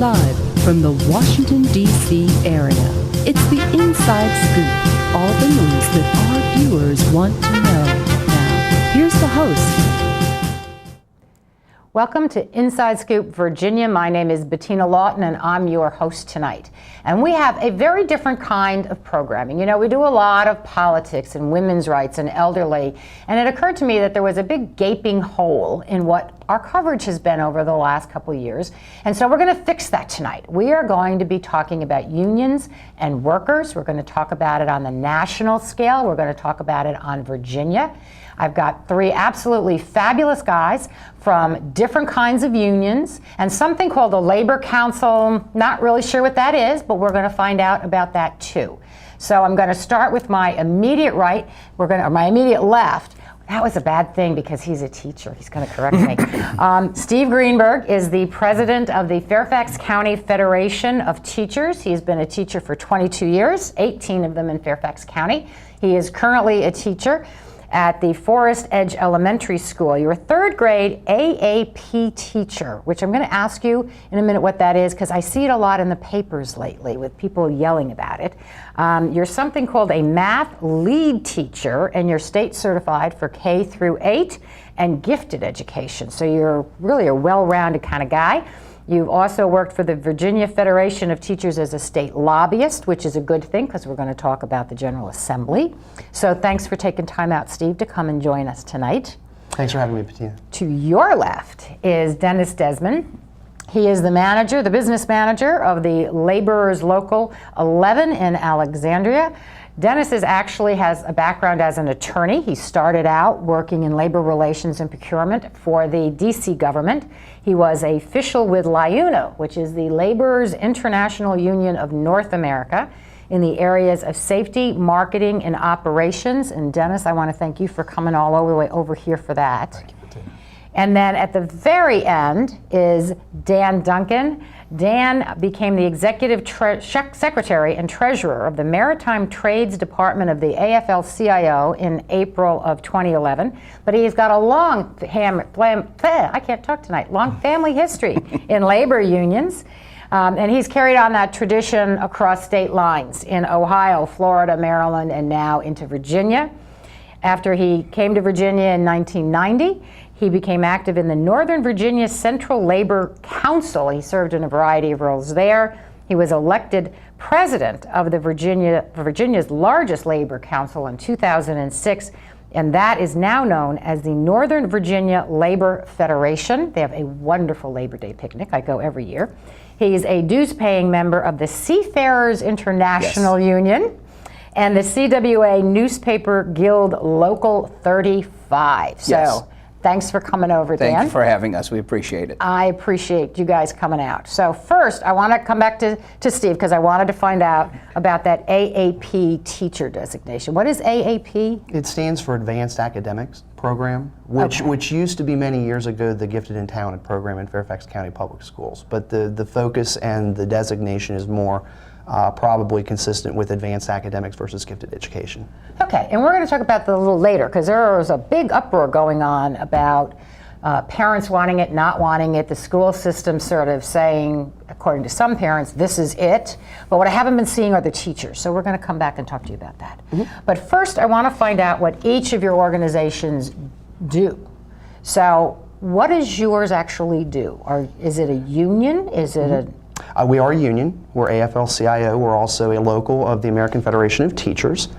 Live from the Washington, D.C. area, it's the Inside Scoop. All the news that our viewers want to know. Now, here's the host. Welcome to Inside Scoop, Virginia. My name is Bettina Lawton, and I'm your host tonight. And we have a very different kind of programming. You know, we do a lot of politics and women's rights and elderly, and it occurred to me that there was a big gaping hole in what our coverage has been over the last couple of years. And so we're going to fix that tonight. We are going to be talking about unions and workers. We're going to talk about it on the national scale. We're going to talk about it on Virginia. I've got three absolutely fabulous guys from different kinds of unions and something called a labor council. Not really sure what that is, but we're going to find out about that too. So I'm going to start with my immediate right, or my immediate left. That was a bad thing because he's a teacher. He's going to correct me. Steve Greenberg is the president of the Fairfax County Federation of Teachers. He's been a teacher for 22 years, 18 of them in Fairfax County. He is currently a teacher at the Forest Edge Elementary School. You're a third grade AAP teacher, which I'm going to ask you in a minute what that is, because I see it a lot in the papers lately with people yelling about it. You're something called a math lead teacher, and you're state certified for K through 8 and gifted education. So you're really a well-rounded kind of guy. You've also worked for the Virginia Federation of Teachers as a state lobbyist, which is a good thing because we're going to talk about the General Assembly. So thanks for taking time out, Steve, to come and join us tonight. Thanks for having me, Bettina. To your left is Dennis Desmond. He is the manager, the business manager of the Laborers Local 11 in Alexandria. Dennis actually has a background as an attorney. He started out working in labor relations and procurement for the DC government. He was an official with LIUNO, which is the Laborers International Union of North America, in the areas of safety, marketing, and operations. And Dennis, I want to thank you for coming all the way over here for that. Thank you, Bettina. And then at the very end is Dan Duncan. Dan became the executive secretary and treasurer of the Maritime Trades Department of the AFL-CIO in April of 2011. But he's got a long family history in labor unions. And he's carried on that tradition across state lines in Ohio, Florida, Maryland, and now into Virginia. After he came to Virginia in 1990, he became active in the Northern Virginia Central Labor Council. He served in a variety of roles there. He was elected president of the Virginia's largest labor council in 2006, and that is now known as the Northern Virginia Labor Federation. They have a wonderful Labor Day picnic. I go every year. He's a dues-paying member of the Seafarers International Union and the CWA Newspaper Guild Local 35. So thanks for coming over, Dan. Thank you for having us. We appreciate it. I appreciate you guys coming out. So first, I want to come back to Steve because I wanted to find out about that AAP teacher designation. What is AAP? It stands for Advanced Academics Program, which used to be many years ago the Gifted and Talented Program in Fairfax County Public Schools. But the focus and the designation is more probably consistent with advanced academics versus gifted education. Okay, and we're going to talk about that a little later because there was a big uproar going on about parents wanting it, not wanting it, the school system sort of saying, according to some parents, this is it. But what I haven't been seeing are the teachers, so we're going to come back and talk to you about that. But first, I want to find out what each of your organizations do. So what does yours actually do? Is it a union? Is it a... We are a union. We're AFL-CIO. We're also a local of the American Federation of Teachers.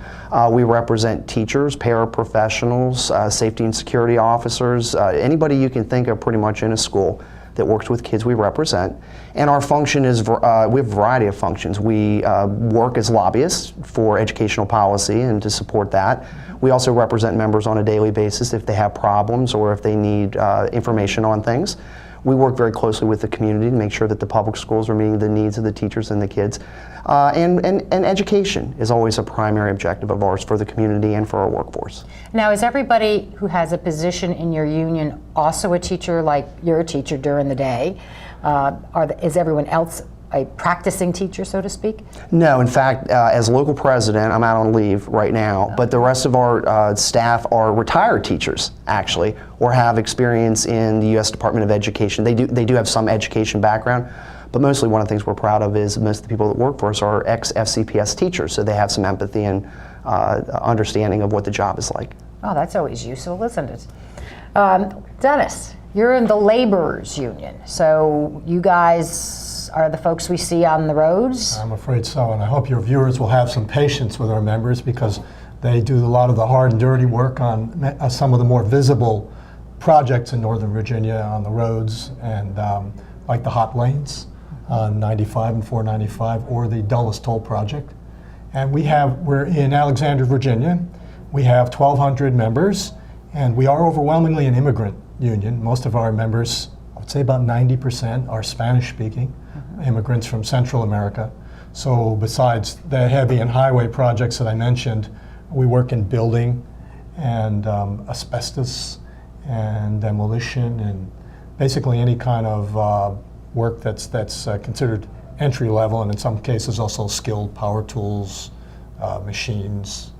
We represent teachers, paraprofessionals, safety and security officers, anybody you can think of pretty much in a school that works with kids we represent. And our function is, we have a variety of functions. We work as lobbyists for educational policy and to support that. We also represent members on a daily basis if they have problems or if they need information on things. We work very closely with the community to make sure that the public schools are meeting the needs of the teachers and the kids. And education is always a primary objective of ours for the community and for our workforce. Now, is everybody who has a position in your union also a teacher, like you're a teacher during the day? Is everyone else a practicing teacher, so to speak? No, in fact, as local president, I'm out on leave right now, but the rest of our staff are retired teachers, actually, or have experience in the U.S. Department of Education. They do have some education background, But mostly one of the things we're proud of is most of the people that work for us are ex-FCPS teachers, so they have some empathy and understanding of what the job is like. Oh, that's always useful, isn't it? Dennis, you're in the laborers union, so you guys are the folks we see on the roads? I'm afraid so, and I hope your viewers will have some patience with our members because they do a lot of the hard and dirty work on some of the more visible projects in Northern Virginia on the roads, and like the hot lanes on 95 and 495, or the Dulles Toll Project. And we're in Alexandria, Virginia. We have 1,200 members, and we are overwhelmingly an immigrant union. Most of our members, I would say about 90%, are Spanish-speaking immigrants from Central America. So besides the heavy and highway projects that I mentioned, we work in building and asbestos and demolition and basically any kind of work that's considered entry level, and in some cases also skilled power tools, machines.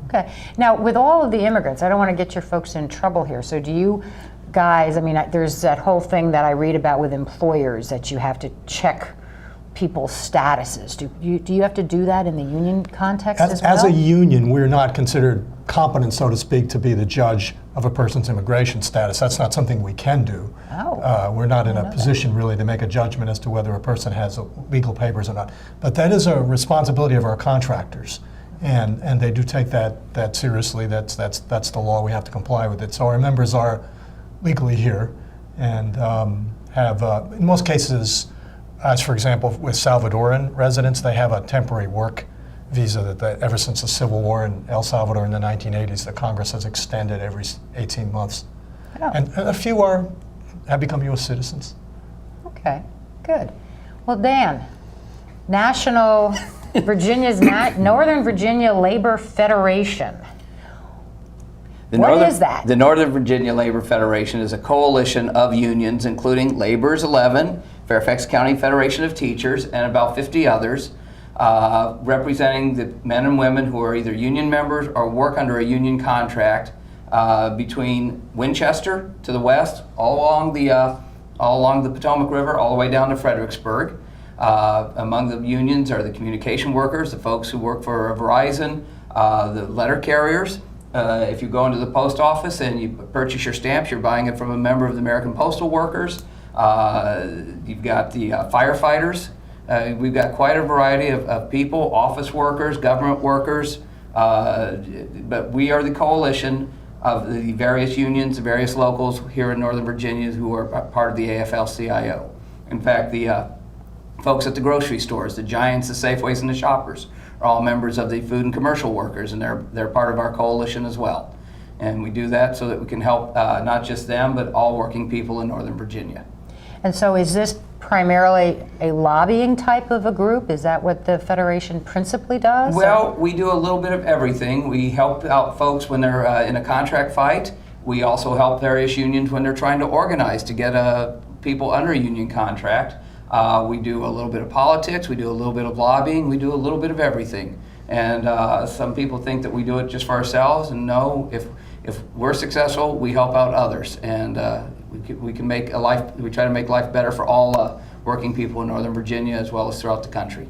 Okay. Now, with all of the immigrants, I don't want to get your folks in trouble here. So do you guys, I mean, there's that whole thing that I read about with employers that you have to check people's statuses. Do you have to do that in the union context as well? As a union, we're not considered competent, so to speak, to be the judge of a person's immigration status. That's not something we can do. Oh. We're not in a position really to make a judgment as to whether a person has legal papers or not. But that is a responsibility of our contractors. And they do take that seriously. That's the law. We have to comply with it. So our members are legally here and have, in most cases, as for example, with Salvadoran residents, they have a temporary work visa that ever since the Civil War in El Salvador in the 1980s, the Congress has extended every 18 months. Oh. And a few have become U.S. citizens. Okay, good. Well, Dan, Virginia's Northern Virginia Labor Federation. What is that? The Northern Virginia Labor Federation is a coalition of unions, including Laborers 11, Fairfax County Federation of Teachers, and about 50 others, representing the men and women who are either union members or work under a union contract between Winchester to the west, all along the Potomac River, all the way down to Fredericksburg. Among the unions are the communication workers, the folks who work for Verizon, the letter carriers. If you go into the post office and you purchase your stamps, you're buying it from a member of the American Postal Workers. You've got the firefighters. We've got quite a variety of people, office workers, government workers, but we are the coalition of the various unions, the various locals here in Northern Virginia who are part of the AFL-CIO. In fact, the folks at the grocery stores, the Giants, the Safeways, and the Shoppers are all members of the food and commercial workers, and they're part of our coalition as well. And we do that so that we can help not just them, but all working people in Northern Virginia. And so is this primarily a lobbying type of a group? Is that what the Federation principally does? Well, we do a little bit of everything. We help out folks when they're in a contract fight. We also help various unions when they're trying to organize to get people under a union contract. We do a little bit of politics, we do a little bit of lobbying, we do a little bit of everything. And some people think that we do it just for ourselves, and no, if we're successful, we help out others. And we can make we try to make life better for all working people in Northern Virginia as well as throughout the country.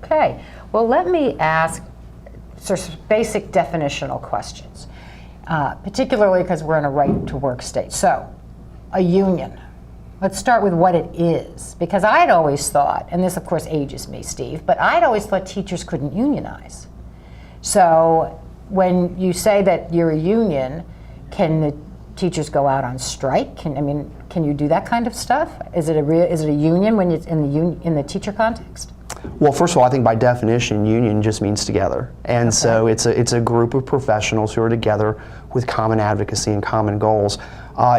Okay, well let me ask sort of basic definitional questions, particularly because we're in a right to work state. So, a union. Let's start with what it is, because I'd always thought, and this of course ages me, Steve, but I'd always thought teachers couldn't unionize. So when you say that you're a union, can the teachers go out on strike? Can you do that kind of stuff? Is it a union when it's in the teacher context? Well, first of all, I think by definition, union just means together. And okay. So it's a group of professionals who are together with common advocacy and common goals.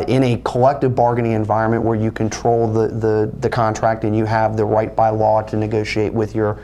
In a collective bargaining environment where you control the contract and you have the right by law to negotiate with your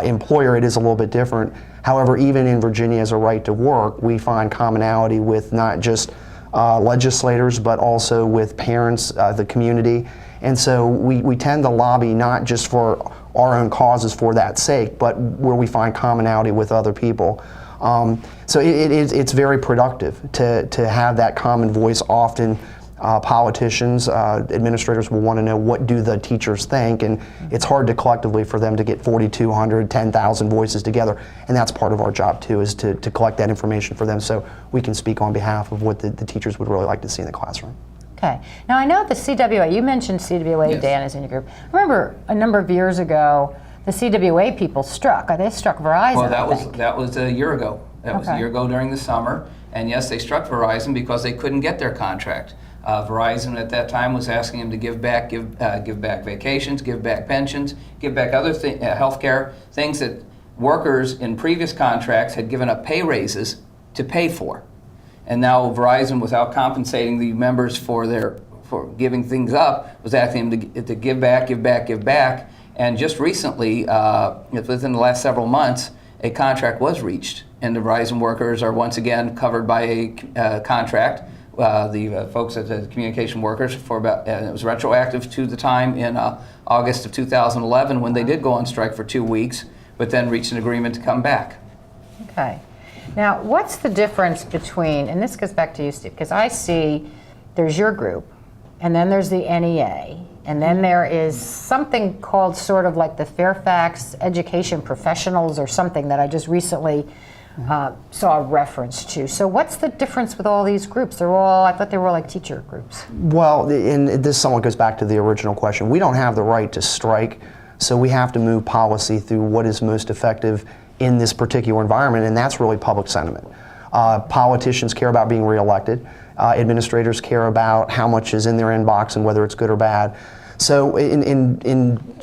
employer, it is a little bit different. However, even in Virginia as a right to work, we find commonality with not just legislators, but also with parents, the community. And so we tend to lobby not just for our own causes for that sake, but where we find commonality with other people. So it's very productive to have that common voice often Politicians, administrators will want to know, what do the teachers think, and it's hard to collectively for them to get 4,200, 10,000 voices together, and that's part of our job too, is to collect that information for them so we can speak on behalf of what the teachers would really like to see in the classroom. Okay. Now I know the CWA, you mentioned CWA, Yes. Dan is in your group. I remember a number of years ago, the CWA people struck. They struck Verizon. Well, I think. that was a year ago. That was a Okay. year ago during the summer. And yes, they struck Verizon because they couldn't get their contract. Verizon at that time was asking them to give back vacations, give back pensions, give back other health care, things that workers in previous contracts had given up pay raises to pay for. And now Verizon, without compensating the members for giving things up, was asking them to give back. And just recently, within the last several months, a contract was reached, and the Verizon workers are once again covered by a contract. The folks at the communication workers for about, and it was retroactive to the time in August of 2011 when they did go on strike for 2 weeks, but then reached an agreement to come back. Okay. Now, what's the difference between, and this goes back to you, Steve, because I see there's your group, and then there's the NEA, and then there is something called sort of like the Fairfax Education Professionals or something that I just recently saw a reference to. So what's the difference with all these groups? I thought they were all like teacher groups. Well, and this somewhat goes back to the original question. We don't have the right to strike, so we have to move policy through what is most effective in this particular environment, and that's really public sentiment. Politicians care about being reelected. Administrators care about how much is in their inbox and whether it's good or bad. So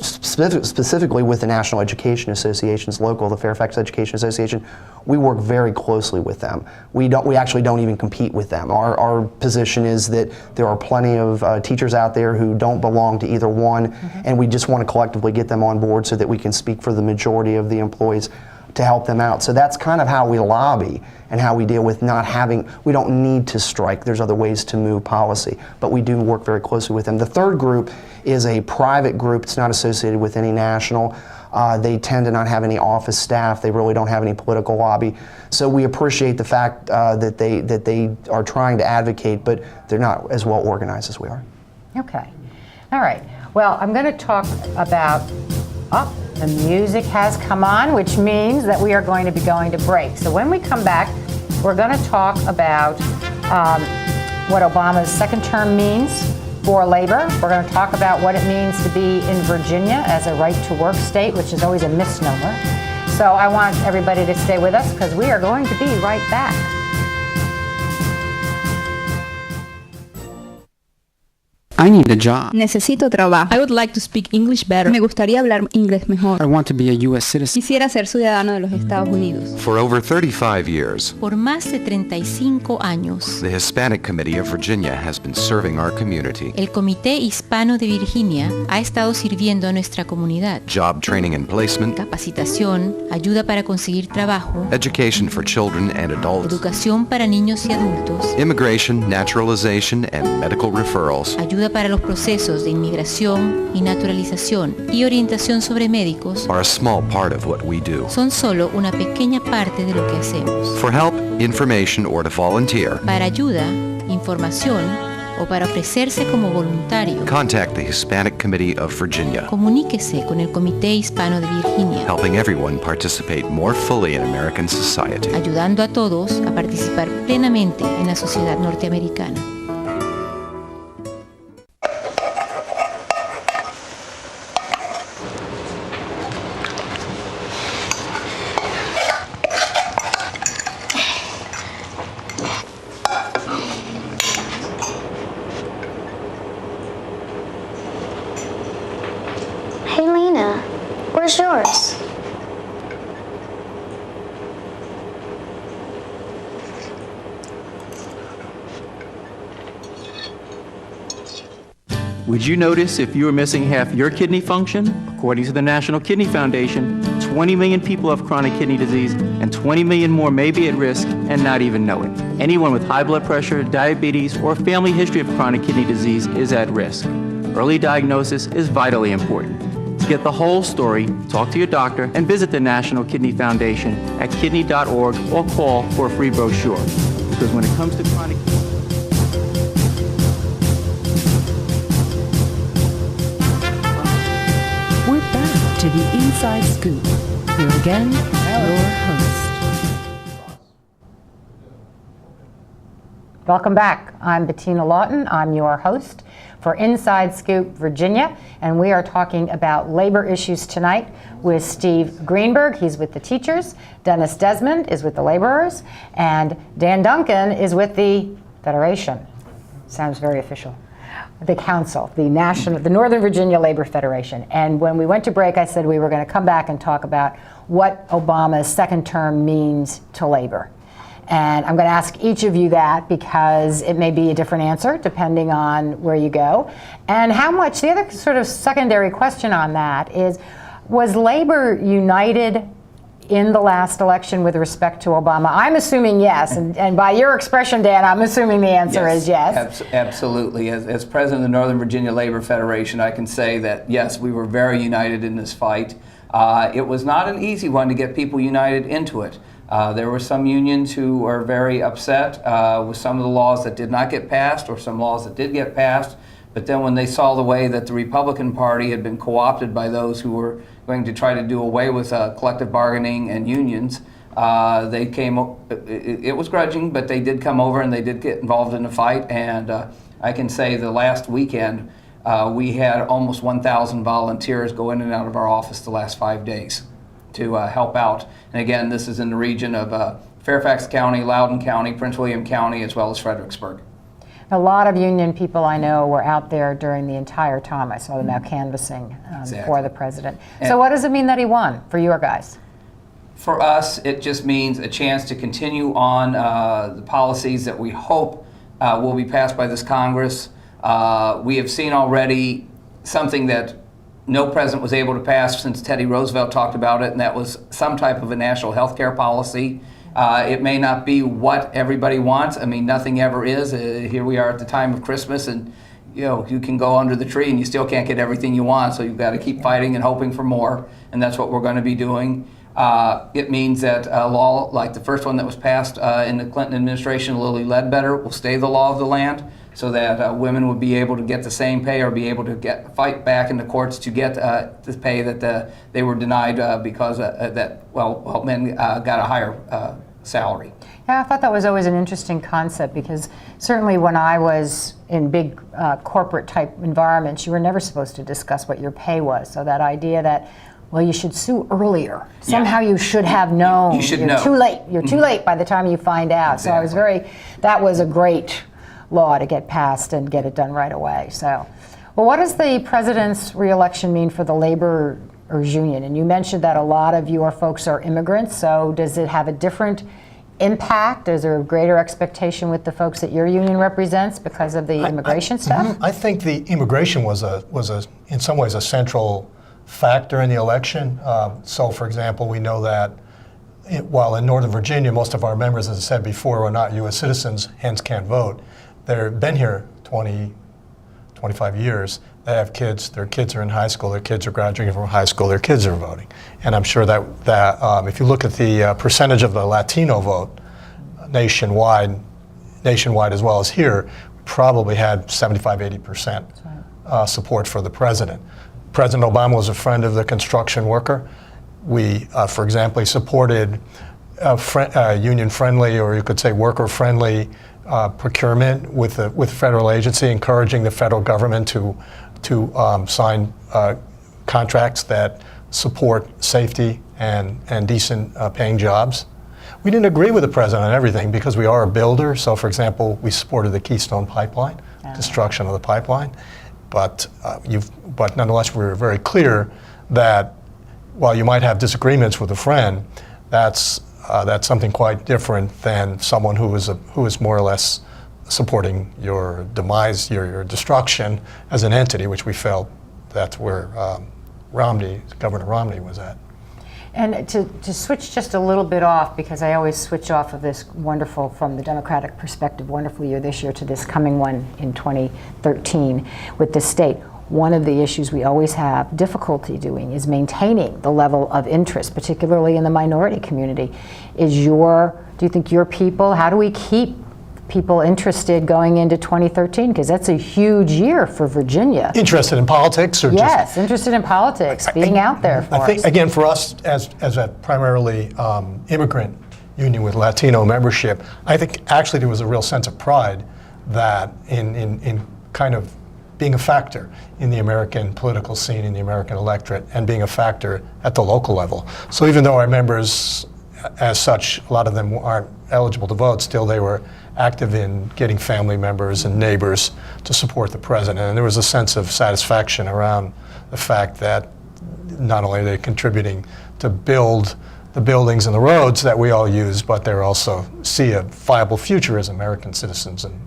specifically with the National Education Associations local, the Fairfax Education Association, we work very closely with them. We actually don't even compete with them. Our position is that there are plenty of teachers out there who don't belong to either one, and we just want to collectively get them on board so that we can speak for the majority of the employees to help them out. So that's kind of how we lobby and how we deal with we don't need to strike. There's other ways to move policy, but we do work very closely with them. The third group is a private group. It's not associated with any national. They tend to not have any office staff. They really don't have any political lobby. So we appreciate the fact that they are trying to advocate, but they're not as well organized as we are. Okay. All right. Well, I'm going to talk about, the music has come on, which means that we are going to be going to break. So when we come back, we're going to talk about what Obama's second term means for labor. We're going to talk about what it means to be in Virginia as a right-to-work state, which is always a misnomer. So I want everybody to stay with us because we are going to be right back. I need a job. Necesito trabajo. I would like to speak English better. Me gustaría hablar inglés mejor. I want to be a U.S. citizen. Quisiera ser ciudadano de los Estados Unidos. For over 35 years, Por más de 35 años, the Hispanic Committee of Virginia has been serving our community. el Comité Hispano de Virginia ha estado sirviendo a nuestra comunidad. Job training and placement, Capacitación, ayuda para conseguir trabajo, education for children and adults, educación para niños y adultos, immigration, naturalization, and medical referrals. ayuda para los procesos de inmigración y naturalización y orientación sobre médicos Are a small part of what we do. son solo una pequeña parte de lo que hacemos. For help, information, or to volunteer, Para ayuda, información o para ofrecerse como voluntario, contact the Hispanic Committee of Virginia, comuníquese con el Comité Hispano de Virginia, helping everyone participate more fully in American society. ayudando a todos a participar plenamente en la sociedad norteamericana. Hey, Lena, where's yours? Would you notice if you were missing half your kidney function? According to the National Kidney Foundation, 20 million people have chronic kidney disease, and 20 million more may be at risk and not even know it. Anyone with high blood pressure, diabetes, or family history of chronic kidney disease is at risk. Early diagnosis is vitally important. To get the whole story, talk to your doctor and visit the National Kidney Foundation at kidney.org or call for a free brochure. Because when it comes to chronic to the Inside Scoop. Here again, your host. Welcome back. I'm Bettina Lawton. I'm your host for Inside Scoop Virginia, and we are talking about labor issues tonight with Steve Greenberg. He's with the teachers. Dennis Desmond is with the laborers, and Dan Duncan is with the Federation. Sounds very official. The council, the Northern Virginia Labor Federation. And when we went to break, I said we were going to come back and talk about what Obama's second term means to labor. And I'm going to ask each of you that because it may be a different answer depending on where you go. And how much, the other sort of secondary question on that is, was labor united in the last election with respect to Obama? I'm assuming yes, and by your expression, Dan, I'm assuming the answer is yes. Absolutely. As president of the Northern Virginia Labor Federation, I can say that yes, we were very united in this fight. It was not an easy one to get people united into it. There were some unions who were very upset with some of the laws that did not get passed or some laws that did get passed. But then when they saw the way that the Republican Party had been co-opted by those who were going to try to do away with collective bargaining and unions, they came, it was grudging, but they did come over and they did get involved in the fight. And I can say the last weekend, we had almost 1,000 volunteers go in and out of our office the last 5 days to help out. And again, this is in the region of Fairfax County, Loudoun County, Prince William County, as well as Fredericksburg. A lot of union people I know were out there during the entire time. I saw them out canvassing for the president. So what does it mean that he won for your guys? For us, it just means a chance to continue on the policies that we hope will be passed by this Congress. We have seen already something that no president was able to pass since Teddy Roosevelt talked about it, and that was some type of a national health care policy. It may not be what everybody wants. I mean, nothing ever is. Here we are at the time of Christmas, and you can go under the tree and you still can't get everything you want, so you've got to keep fighting and hoping for more, and that's what we're going to be doing. It means that a law like the first one that was passed in the Clinton administration, Lilly Ledbetter, will stay the law of the land, so that women would be able to get the same pay or be able to fight back in the courts to get the pay that they were denied because men got a higher salary. Yeah, I thought that was always an interesting concept because certainly when I was in big corporate type environments, you were never supposed to discuss what your pay was. So that idea that, well, you should sue earlier. Somehow you should have known. You should You're know. Too late. You're too late by the time you find out. Exactly. So I was that was a great law to get passed and get it done right away. So, well, what does the president's reelection mean for the laborers union? And you mentioned that a lot of your folks are immigrants, so does it have a different impact? Is there a greater expectation with the folks that your union represents because of the immigration stuff? I think the immigration was in some ways a central factor in the election. So, for example, we know that while in Northern Virginia, most of our members, as I said before, are not U.S. citizens, hence can't vote. They've been here 20, 25 years. They have kids. Their kids are in high school. Their kids are graduating from high school. Their kids are voting. And I'm sure that if you look at the percentage of the Latino vote nationwide as well as here, we probably had 75, 80% support for the president. President Obama was a friend of the construction worker. We, for example, supported union-friendly, or you could say worker-friendly procurement with the federal agency, encouraging the federal government to sign contracts that support safety and decent paying jobs. We didn't agree with the president on everything because we are a builder. So, for example, we supported the Keystone Pipeline, destruction of the pipeline. But nonetheless, we were very clear that while you might have disagreements with a friend, that's something quite different than someone who is more or less supporting your demise, your destruction as an entity, which we felt that's where Governor Romney was at. And to switch just a little bit off, because I always switch off of this wonderful, from the Democratic perspective, wonderful year this year to this coming one in 2013 with the state. One of the issues we always have difficulty doing is maintaining the level of interest, particularly in the minority community. Do you think your people, how do we keep people interested going into 2013? Because that's a huge year for Virginia. Interested in politics, or yes, interested in politics, being out there for I think, us. again, for us as a primarily immigrant union with Latino membership, I think actually there was a real sense of pride that in kind of being a factor in the American political scene, in the American electorate, and being a factor at the local level. So even though our members, as such, a lot of them aren't eligible to vote, still they were active in getting family members and neighbors to support the president. And there was a sense of satisfaction around the fact that not only are they contributing to build the buildings and the roads that we all use, but they also see a viable future as American citizens and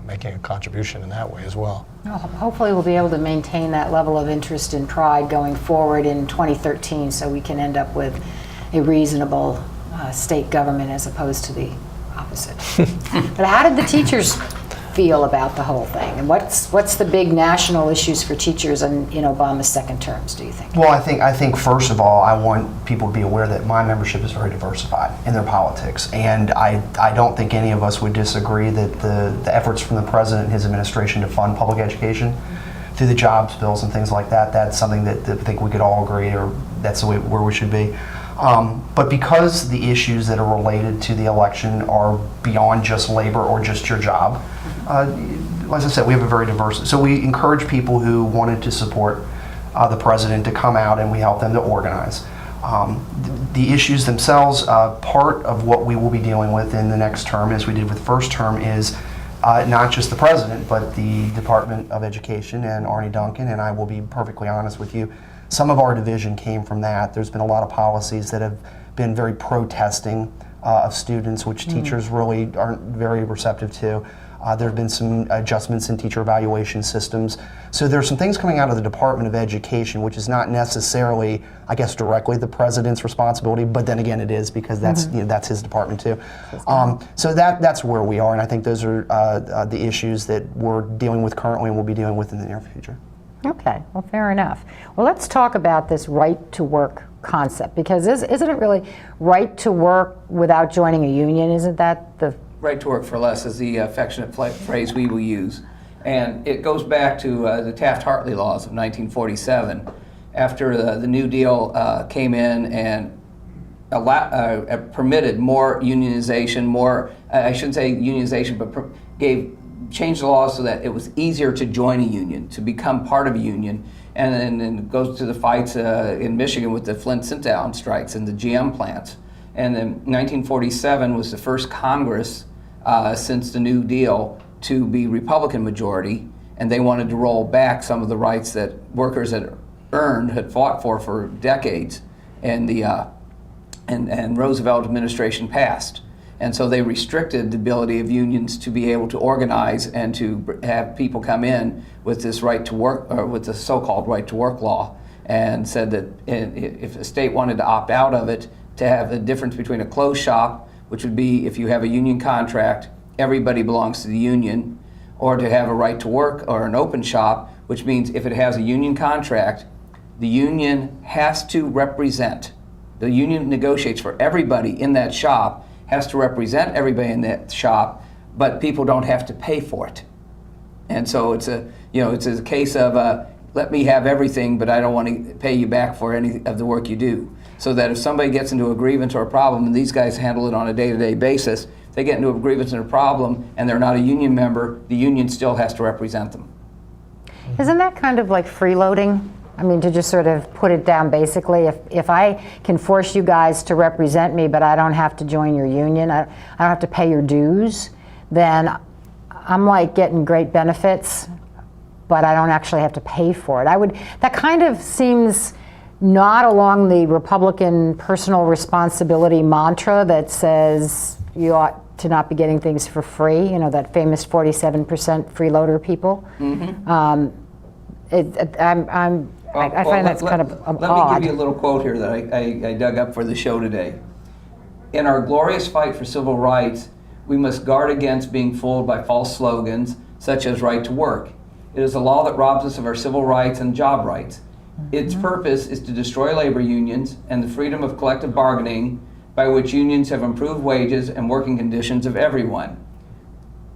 making a contribution in that way as well. Well, hopefully we'll be able to maintain that level of interest and pride going forward in 2013 so we can end up with a reasonable state government as opposed to the opposite. But how did the teachers feel about the whole thing? And what's the big national issues for teachers in Obama's second terms, do you think? Well, I think first of all, I want people to be aware that my membership is very diversified in their politics. And I don't think any of us would disagree that the efforts from the president and his administration to fund public education through the jobs bills and things like that, that's something that I think we could all agree, or that's the way where we should be. But because the issues that are related to the election are beyond just labor or just your job, as I said, we have a very diverse, so we encourage people who wanted to support the president to come out, and we help them to organize. The issues themselves, part of what we will be dealing with in the next term, as we did with first term, is not just the president, but the Department of Education and Arne Duncan, and I will be perfectly honest with you, some of our division came from that. There's been a lot of policies that have been very protesting of students, which teachers really aren't very receptive to. There have been some adjustments in teacher evaluation systems. So there's some things coming out of the Department of Education, which is not necessarily, I guess, directly the president's responsibility, but then again it is, because that's that's his department too. So that's where we are, and I think those are the issues that we're dealing with currently and we'll be dealing with in the near future. Okay, well, fair enough. Well, let's talk about this right to work concept, because isn't it really right to work without joining a union? Isn't that the... Right to work for less is the affectionate phrase we will use. And it goes back to the Taft-Hartley laws of 1947. After the New Deal came in and permitted more unionization, I shouldn't say unionization, but changed the laws so that it was easier to join a union, to become part of a union. And then it goes to the fights in Michigan with the Flint-Sintown strikes and the GM plants. And then 1947 was the first Congress since the New Deal to be Republican majority, and they wanted to roll back some of the rights that workers had fought for decades, and the and Roosevelt administration passed. And so they restricted the ability of unions to be able to organize and to have people come in with this right to work, or with the so-called right to work law, and said that if a state wanted to opt out of it, to have a difference between a closed shop, which would be if you have a union contract, everybody belongs to the union, or to have a right to work or an open shop, which means if it has a union contract, the union has to represent. The union negotiates for everybody in that shop, has to represent everybody in that shop, but people don't have to pay for it. And so it's a case of let me have everything, but I don't want to pay you back for any of the work you do. So that if somebody gets into a grievance or a problem, and these guys handle it on a day-to-day basis, if they get into a grievance and a problem and they're not a union member, the union still has to represent them. Isn't that kind of like freeloading? I mean, to just sort of put it down basically, if I can force you guys to represent me, but I don't have to join your union, I don't have to pay your dues, then I'm like getting great benefits, but I don't actually have to pay for it. That kind of seems not along the Republican personal responsibility mantra that says you ought to not be getting things for free, that famous 47% freeloader people. I find that's kind of odd. Let me give you a little quote here that I dug up for the show today. In our glorious fight for civil rights, we must guard against being fooled by false slogans such as right to work. It is a law that robs us of our civil rights and job rights. Its purpose is to destroy labor unions and the freedom of collective bargaining by which unions have improved wages and working conditions of everyone.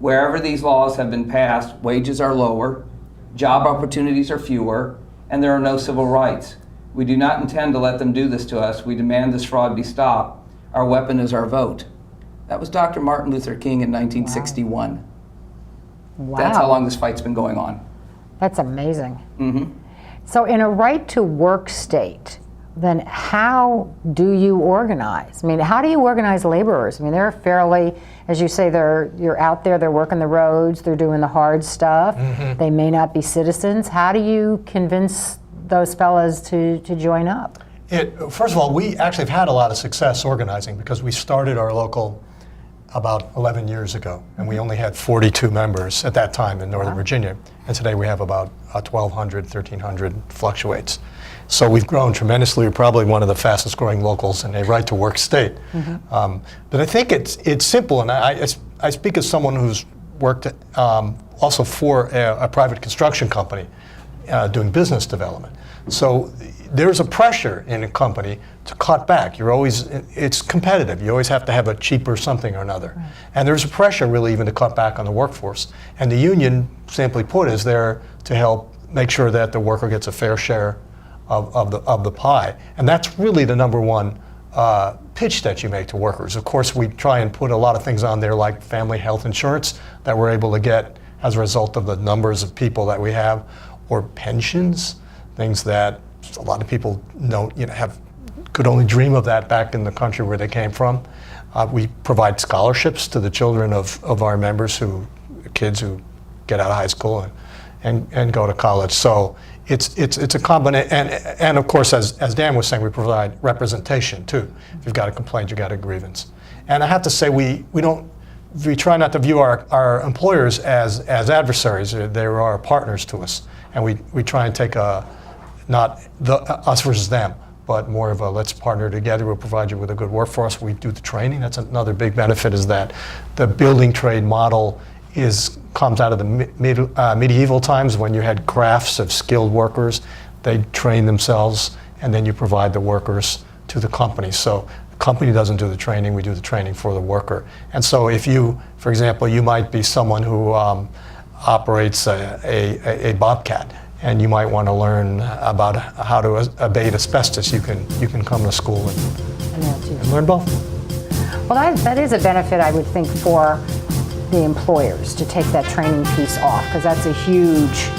Wherever these laws have been passed, wages are lower, job opportunities are fewer, and there are no civil rights. We do not intend to let them do this to us. We demand this fraud be stopped. Our weapon is our vote. That was Dr. Martin Luther King in 1961. Wow. That's how long this fight's been going on. That's amazing. Mm-hmm. So in a right to work state, then how do you organize? I mean, how do you organize laborers? I mean, they're fairly, as you say, you're out there, they're working the roads, they're doing the hard stuff. Mm-hmm. They may not be citizens. How do you convince those fellas to join up? First of all, we actually have had a lot of success organizing because we started our local about 11 years ago, and we only had 42 members at that time in Northern Virginia, and today we have about 1,200, 1,300, fluctuates. So we've grown tremendously. We're probably one of the fastest growing locals in a right to work state. Mm-hmm. But I think it's simple, and I speak as someone who's worked also for a private construction company doing business development. So there's a pressure in a company to cut back. It's competitive. You always have to have a cheaper something or another. Right. And there's a pressure really even to cut back on the workforce. And the union, simply put, is there to help make sure that the worker gets a fair share of the pie. And that's really the number one pitch that you make to workers. Of course, we try and put a lot of things on there like family health insurance that we're able to get as a result of the numbers of people that we have, or pensions, things that a lot of people could only dream of that back in the country where they came from. We provide scholarships to the children of our members, kids who get out of high school and go to college. So it's a combination, and of course, as Dan was saying, we provide representation too. If you've got a complaint, you've got a grievance. And I have to say, we try not to view our employers as adversaries. They are partners to us, and we try and take not us versus them, but more of a let's partner together. We'll provide you with a good workforce. We do the training. That's another big benefit, is that the building trade model comes out of the medieval times when you had crafts of skilled workers. They train themselves, and then you provide the workers to the company. So the company doesn't do the training, we do the training for the worker. And so if you, for example, you might be someone who operates a bobcat, and you might want to learn about how to abate asbestos, you can come to school and learn both. Well, that is a benefit, I would think, for the employers to take that training piece off, because that's a huge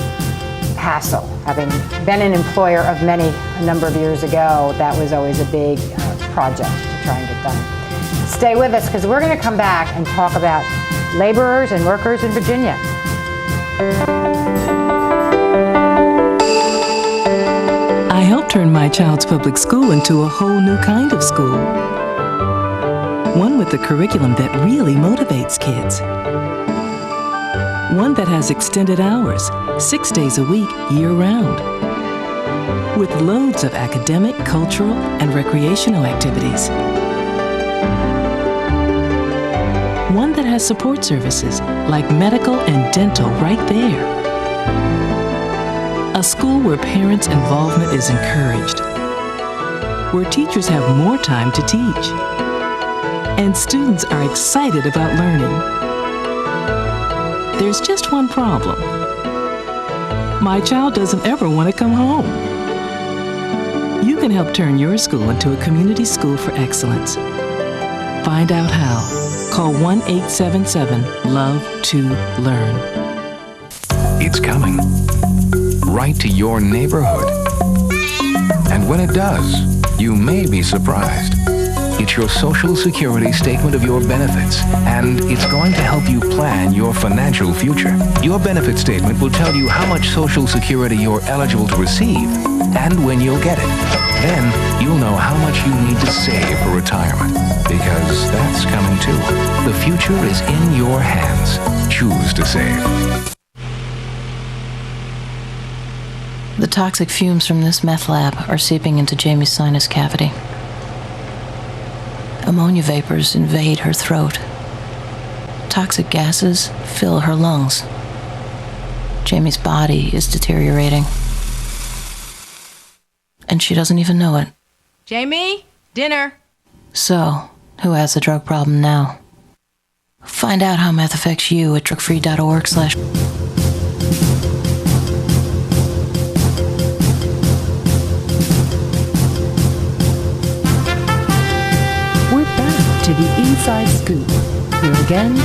hassle. Having been an employer of many a number of years ago, that was always a big project to try and get done. Stay with us, because we're going to come back and talk about laborers and workers in Virginia. I helped turn my child's public school into a whole new kind of school. One with a curriculum that really motivates kids. One that has extended hours, 6 days a week, year-round. With loads of academic, cultural, and recreational activities. One that has support services like medical and dental right there. A school where parents' involvement is encouraged, where teachers have more time to teach, and students are excited about learning. There's just one problem. My child doesn't ever want to come home. You can help turn your school into a community school for excellence. Find out how. Call 1-877-LOVE-TO-LEARN. It's coming. Right to your neighborhood. And when it does, you may be surprised. It's your Social Security statement of your benefits, and it's going to help you plan your financial future. Your benefit statement will tell you how much Social Security you're eligible to receive and when you'll get it. Then you'll know how much you need to save for retirement, because that's coming too. The future is in your hands. Choose to save. The toxic fumes from this meth lab are seeping into Jamie's sinus cavity. Ammonia vapors invade her throat. Toxic gases fill her lungs. Jamie's body is deteriorating. And she doesn't even know it. Jamie, dinner. So, who has the drug problem now? Find out how meth affects you at drugfree.org/. We're back to the Inside Scoop. Here again,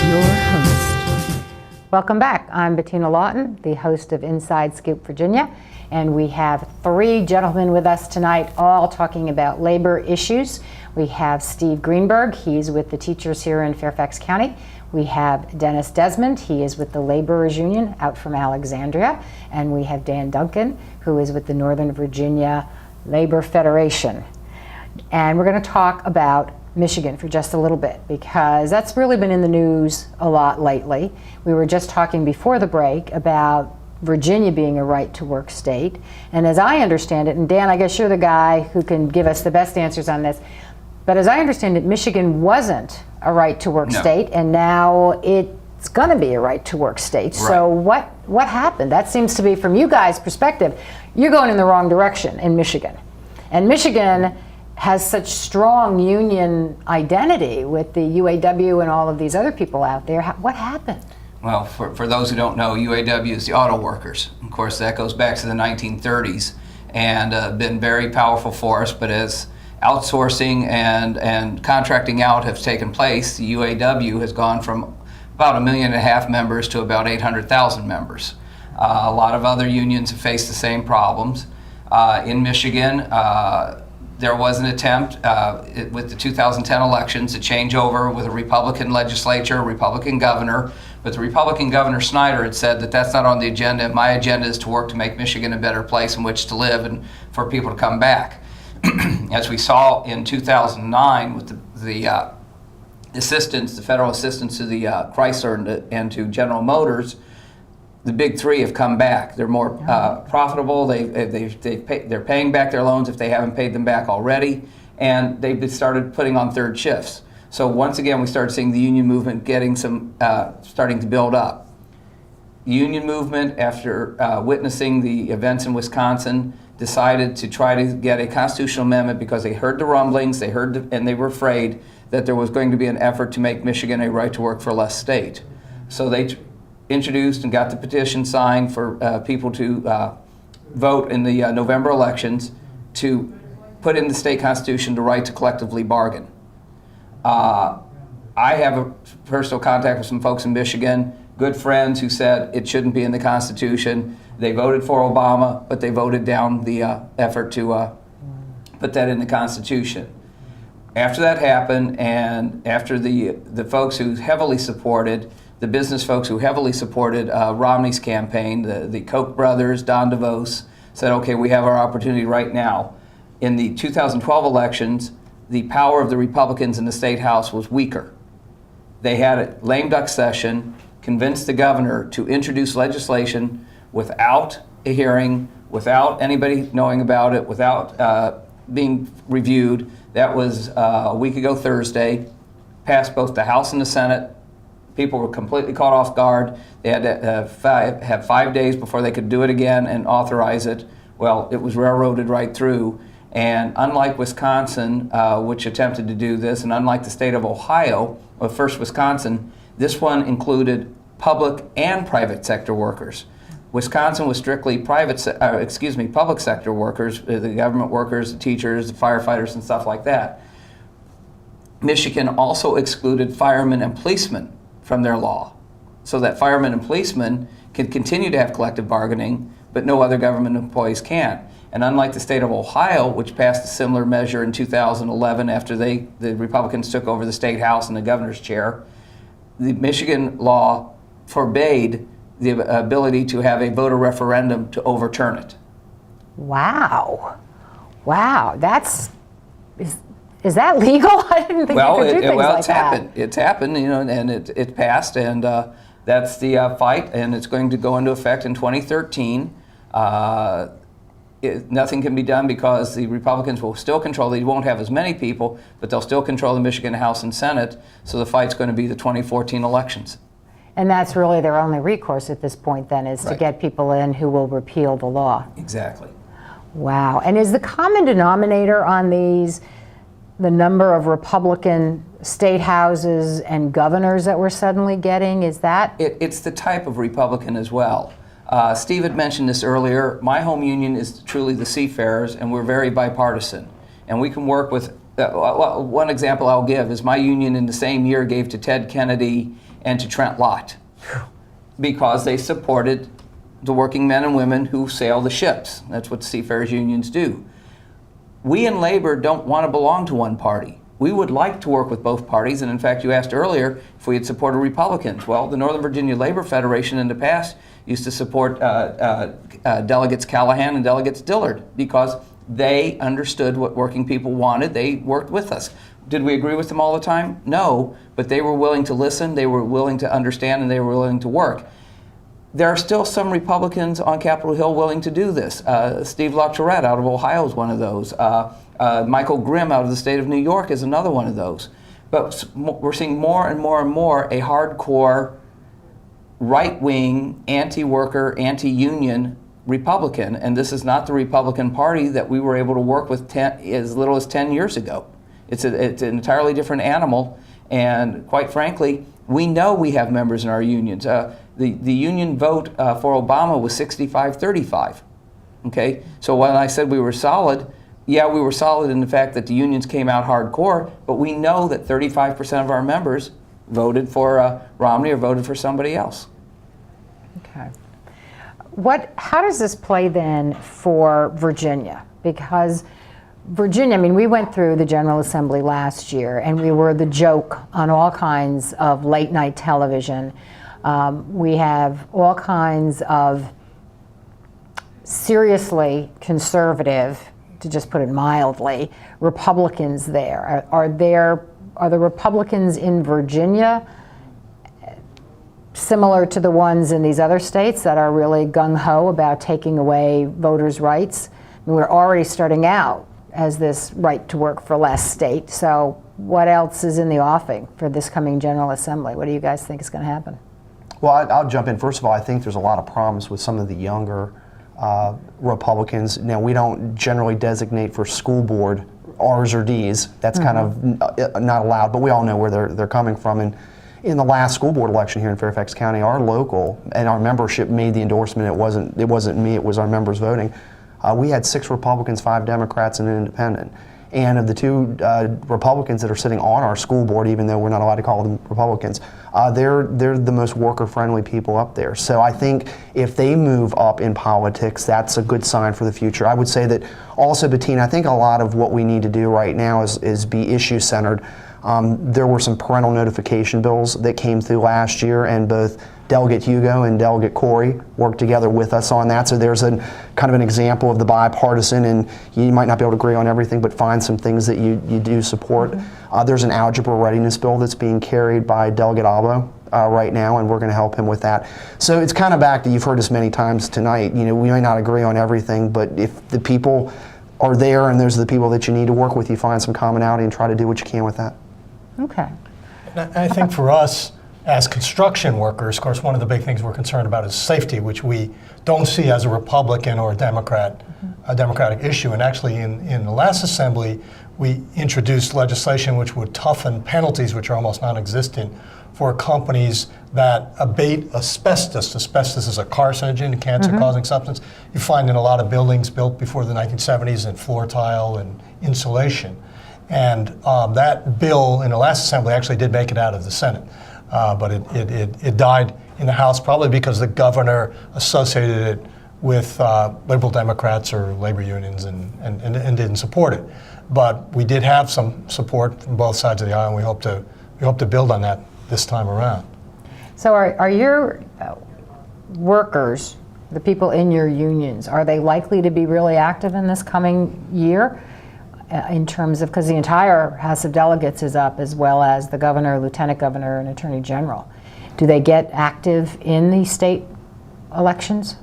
your host. Welcome back. I'm Bettina Lawton, the host of Inside Scoop Virginia, and we have three gentlemen with us tonight, all talking about labor issues. We have Steve Greenberg. He's with the teachers here in Fairfax County. We have Dennis Desmond. He is with the Laborers Union out from Alexandria. And we have Dan Duncan, who is with the Northern Virginia Labor Federation. And we're going to talk about Michigan for just a little bit, because that's really been in the news a lot lately. We were just talking before the break about Virginia being a right-to-work state. And as I understand it, and Dan, I guess you're the guy who can give us the best answers on this, but as I understand it, Michigan wasn't a right-to-work state, and now it's going to be a right-to-work state. Right. So what happened? That seems to be, from you guys' perspective, you're going in the wrong direction in Michigan. And Michigan has such strong union identity with the UAW and all of these other people out there. What happened? Well, for those who don't know, UAW is the auto workers. Of course, that goes back to the 1930s and been very powerful for us, but as outsourcing and contracting out have taken place, the UAW has gone from about 1.5 million members to about 800,000 members. A lot of other unions have faced the same problems. In Michigan, there was an attempt with the 2010 elections to change over with a Republican legislature, a Republican governor, but the Republican Governor Snyder had said that that's not on the agenda. My agenda is to work to make Michigan a better place in which to live and for people to come back. As we saw in 2009 with the assistance, the federal assistance to the Chrysler and to General Motors, the big three have come back. They're more profitable. They're paying back their loans if they haven't paid them back already, and they've started putting on third shifts. So once again, we started seeing the union movement getting starting to build up. The union movement, after witnessing the events in Wisconsin, decided to try to get a constitutional amendment because they heard the rumblings, and they were afraid that there was going to be an effort to make Michigan a right-to-work for less state. So they introduced and got the petition signed for people to vote in the November elections to put in the state constitution the right to collectively bargain. I have a personal contact with some folks in Michigan, good friends who said it shouldn't be in the Constitution. They voted for Obama, but they voted down the effort to put that in the Constitution. After that happened, and after the folks who heavily supported, the business folks who heavily supported Romney's campaign, the Koch brothers, Don DeVos, said, okay, we have our opportunity right now. In the 2012 elections, the power of the Republicans in the State House was weaker. They had a lame duck session, convinced the governor to introduce legislation without a hearing, without anybody knowing about it, without being reviewed. That was a week ago Thursday, passed both the House and the Senate. People were completely caught off guard. They had to have 5 days before they could do it again and authorize it. Well, it was railroaded right through. And unlike Wisconsin, which attempted to do this, and unlike the state of Ohio, or first Wisconsin, this one included public and private sector workers. Wisconsin was strictly public sector workers, the government workers, the teachers, the firefighters, and stuff like that. Michigan also excluded firemen and policemen from their law, so that firemen and policemen can continue to have collective bargaining, but no other government employees can. And unlike the state of Ohio, which passed a similar measure in 2011 after the Republicans took over the state house and the governor's chair, the Michigan law forbade the ability to have a voter referendum to overturn it. Wow. Wow. Is that legal? I didn't think you could do things like that. It's happened, and it passed, and that's the fight, and it's going to go into effect in 2013. Nothing can be done because the Republicans will still control. They won't have as many people, but they'll still control the Michigan House and Senate. So the fight's going to be the 2014 elections. And that's really their only recourse at this point, then, is to get people in who will repeal the law. Exactly. Wow. And is the common denominator on these the number of Republican state houses and governors that we're suddenly getting? Is that? It's the type of Republican as well. Steve had mentioned this earlier. My home union is truly the Seafarers, and we're very bipartisan. And we can work with, one example I'll give is my union in the same year gave to Ted Kennedy and to Trent Lott because they supported the working men and women who sail the ships. That's what Seafarers unions do. We in labor don't want to belong to one party. We would like to work with both parties, and in fact, you asked earlier if we had supported Republicans. Well, the Northern Virginia Labor Federation in the past used to support Delegates Callahan and Delegates Dillard because they understood what working people wanted. They worked with us. Did we agree with them all the time? No, but they were willing to listen, they were willing to understand, and they were willing to work. There are still some Republicans on Capitol Hill willing to do this. Steve LaTourette out of Ohio is one of those. Michael Grimm out of the state of New York is another one of those. But we're seeing more and more and more a hardcore, right-wing, anti-worker, anti-union Republican, and this is not the Republican Party that we were able to work with as little as 10 years ago. It's an entirely different animal, and quite frankly, we know we have members in our unions. The union vote for Obama was 65-35, okay? So when I said we were solid, yeah, we were solid in the fact that the unions came out hardcore, but we know that 35% of our members voted for Romney or voted for somebody else. Okay. How does this play then for Virginia? Because Virginia, I mean, we went through the General Assembly last year and we were the joke on all kinds of late night television. We have all kinds of seriously conservative, to just put it mildly, Republicans there. Are the Republicans in Virginia similar to the ones in these other states that are really gung-ho about taking away voters' rights? I mean, we're already starting out as this right to work for less state, so what else is in the offing for this coming General Assembly? What do you guys think is going to happen? Well, I'll jump in. First of all, I think there's a lot of problems with some of the younger Republicans. Now, we don't generally designate for school board R's or D's. That's kind of not allowed, but we all know where they're coming from. And in the last school board election here in Fairfax County, our local and our membership made the endorsement. It wasn't me, it was our members voting. We had 6 Republicans, 5 Democrats, and an independent. And of the 2 Republicans that are sitting on our school board, even though we're not allowed to call them Republicans, they're the most worker-friendly people up there. So I think if they move up in politics, that's a good sign for the future. I would say that also, Bettina, I think a lot of what we need to do right now is be issue-centered. There were some parental notification bills that came through last year, and both Delegate Hugo and Delegate Corey worked together with us on that. So there's kind of an example of the bipartisan, and you might not be able to agree on everything, but find some things that you do support. There's an algebra readiness bill that's being carried by Delegate Albo right now, and we're going to help him with that. So it's kind of back to, you've heard this many times tonight, we may not agree on everything, but if the people are there and those are the people that you need to work with, you find some commonality and try to do what you can with that. Okay. I think for us, as construction workers, of course, one of the big things we're concerned about is safety, which we don't see as a Republican or a Democratic issue. And actually, in the last assembly, we introduced legislation which would toughen penalties, which are almost non-existent, for companies that abate asbestos. Asbestos is a carcinogen, a cancer-causing substance. You find in a lot of buildings built before the 1970s in floor tile and insulation. And that bill in the last assembly actually did make it out of the Senate. But it died in the House probably because the governor associated it with liberal Democrats or labor unions and didn't support it. But we did have some support from both sides of the aisle, and we hope to build on that this time around. So are your workers, the people in your unions, are they likely to be really active in this coming year? In terms of, because the entire House of Delegates is up, as well as the governor, lieutenant governor, and attorney general. Do they get active in the state elections?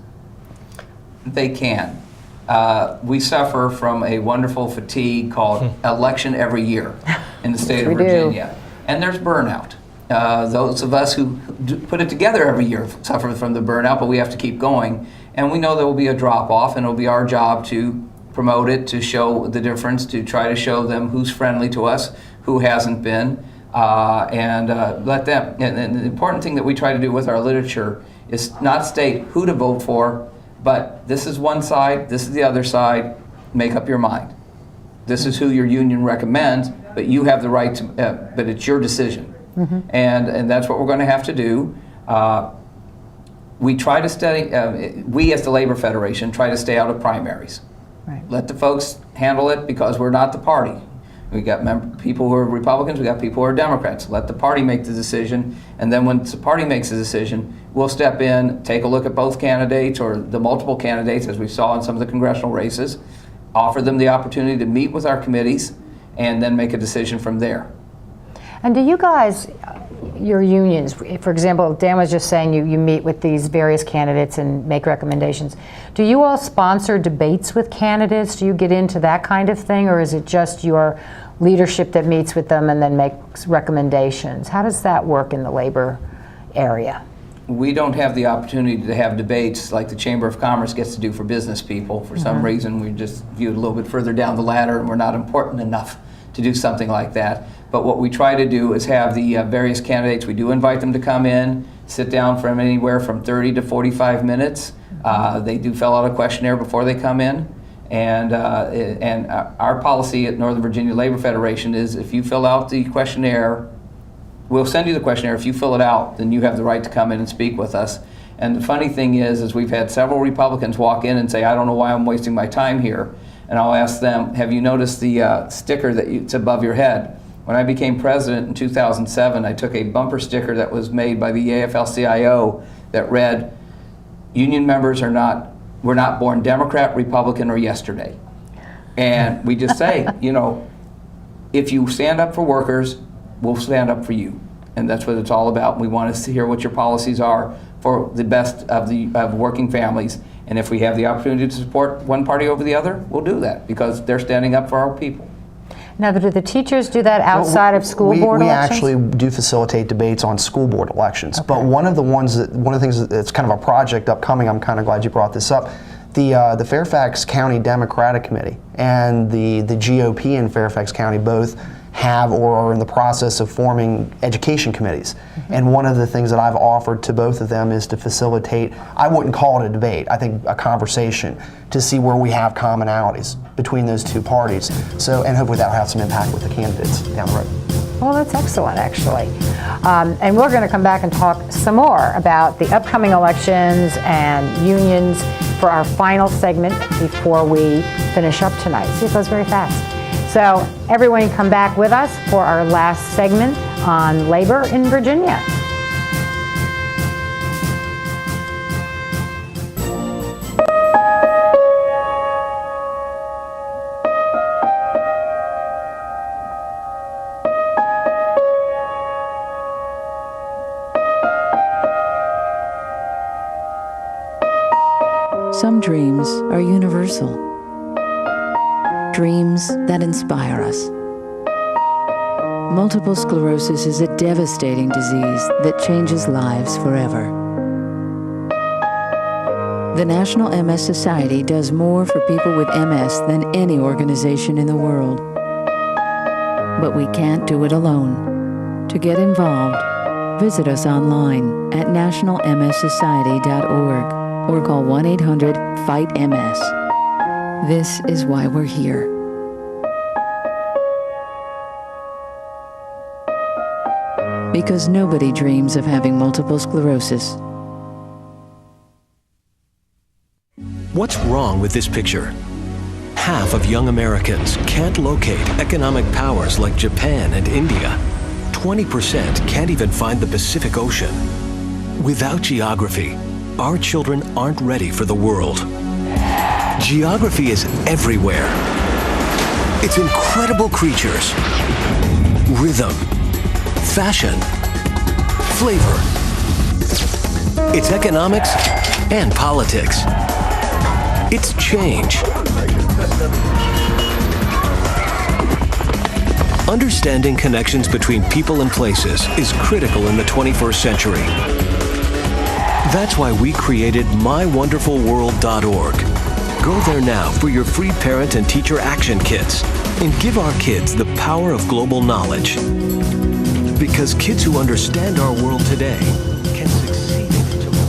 They can. We suffer from a wonderful fatigue called election every year in the state of Virginia. And there's burnout. Those of us who put it together every year suffer from the burnout, but we have to keep going. And we know there will be a drop-off, and it will be our job to promote it, to show the difference, to try to show them who's friendly to us, who hasn't been, and let them. And the important thing that we try to do with our literature is not state who to vote for, but this is one side, this is the other side, make up your mind. This is who your union recommends, but you have the right to, but it's your decision. Mm-hmm. And that's what we're going to have to do. We try to stay, we as the Labor Federation try to stay out of primaries. Right. Let the folks handle it, because we're not the party. We got people who are Republicans, we got people who are Democrats. Let the party make the decision, and then when the party makes a decision, we'll step in, take a look at both candidates or the multiple candidates, as we saw in some of the congressional races, offer them the opportunity to meet with our committees, and then make a decision from there. And do you guys, your unions, for example, Dan was just saying you meet with these various candidates and make recommendations. Do you all sponsor debates with candidates? Do you get into that kind of thing, or is it just your leadership that meets with them and then makes recommendations? How does that work in the labor area? We don't have the opportunity to have debates like the Chamber of Commerce gets to do for business people. For some reason, we just viewed a little bit further down the ladder, and we're not important enough to do something like that. But what we try to do is have the various candidates, we do invite them to come in, sit down for anywhere from 30 to 45 minutes. They do fill out a questionnaire before they come in. And our policy at Northern Virginia Labor Federation is, if you fill out the questionnaire, we'll send you the questionnaire. If you fill it out, then you have the right to come in and speak with us. And the funny thing is we've had several Republicans walk in and say, I don't know why I'm wasting my time here. And I'll ask them, have you noticed the sticker that's above your head? When I became president in 2007, I took a bumper sticker that was made by the AFL-CIO that read, union members were not born Democrat, Republican, or yesterday. And we just say, if you stand up for workers, we'll stand up for you. And that's what it's all about. We want to hear what your policies are for the best of working families. And if we have the opportunity to support one party over the other, we'll do that, because they're standing up for our people. Now, do the teachers do that outside of school board elections? We actually do facilitate debates on school board elections. Okay. But one of the things that's kind of a project upcoming, I'm kind of glad you brought this up, the Fairfax County Democratic Committee and the GOP in Fairfax County both have or are in the process of forming education committees. And one of the things that I've offered to both of them is to facilitate, I wouldn't call it a debate, I think a conversation to see where we have commonalities between those two parties. So, and hopefully that'll have some impact with the candidates down the road. Well, that's excellent, actually. And we're going to come back and talk some more about the upcoming elections and unions for our final segment before we finish up tonight. See, it goes very fast. So everyone come back with us for our last segment on labor in Virginia. Some dreams are universal. Dreams that inspire us. Multiple sclerosis is a devastating disease that changes lives forever. The National MS Society does more for people with MS than any organization in the world. But we can't do it alone. To get involved, visit us online at nationalmssociety.org or call 1-800-FIGHT-MS. This is why we're here. Because nobody dreams of having multiple sclerosis. What's wrong with this picture? Half of young Americans can't locate economic powers like Japan and India. 20% can't even find the Pacific Ocean. Without geography, our children aren't ready for the world. Geography is everywhere. It's incredible creatures, rhythm, fashion, flavor. It's economics and politics. It's change. Understanding connections between people and places is critical in the 21st century. That's why we created mywonderfulworld.org. Go there now for your free parent and teacher action kits and give our kids the power of global knowledge. Because kids who understand our world today can succeed in tomorrow.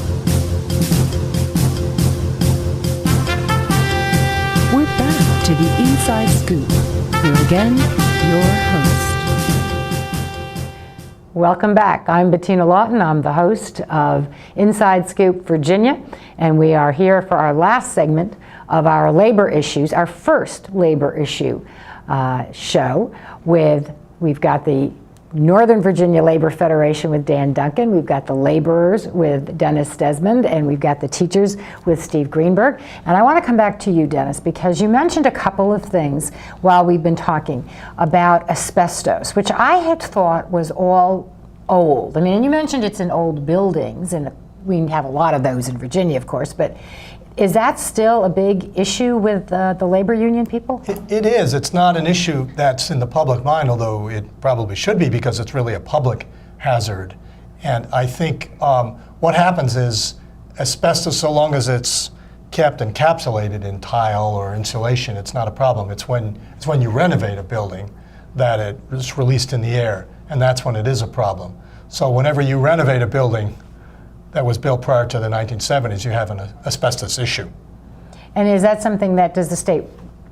We're back to the Inside Scoop. Here again, your host. Welcome back. I'm Bettina Lawton. I'm the host of Inside Scoop Virginia, and we are here for our last segment of our labor issues, our first labor issue show. We've got the Northern Virginia Labor Federation with Dan Duncan, we've got the laborers with Dennis Desmond, and we've got the teachers with Steve Greenberg. And I want to come back to you, Dennis, because you mentioned a couple of things while we've been talking about asbestos, which I had thought was all old. I mean, you mentioned it's in old buildings, and we have a lot of those in Virginia, of course, but is that still a big issue with the labor union people? It is. It's not an issue that's in the public mind, although it probably should be because it's really a public hazard. And I think what happens is asbestos, so long as it's kept encapsulated in tile or insulation, it's not a problem. It's when you renovate a building that it is released in the air, and that's when it is a problem. So whenever you renovate a building that was built prior to the 1970s, you have an asbestos issue. And is that something that, does the state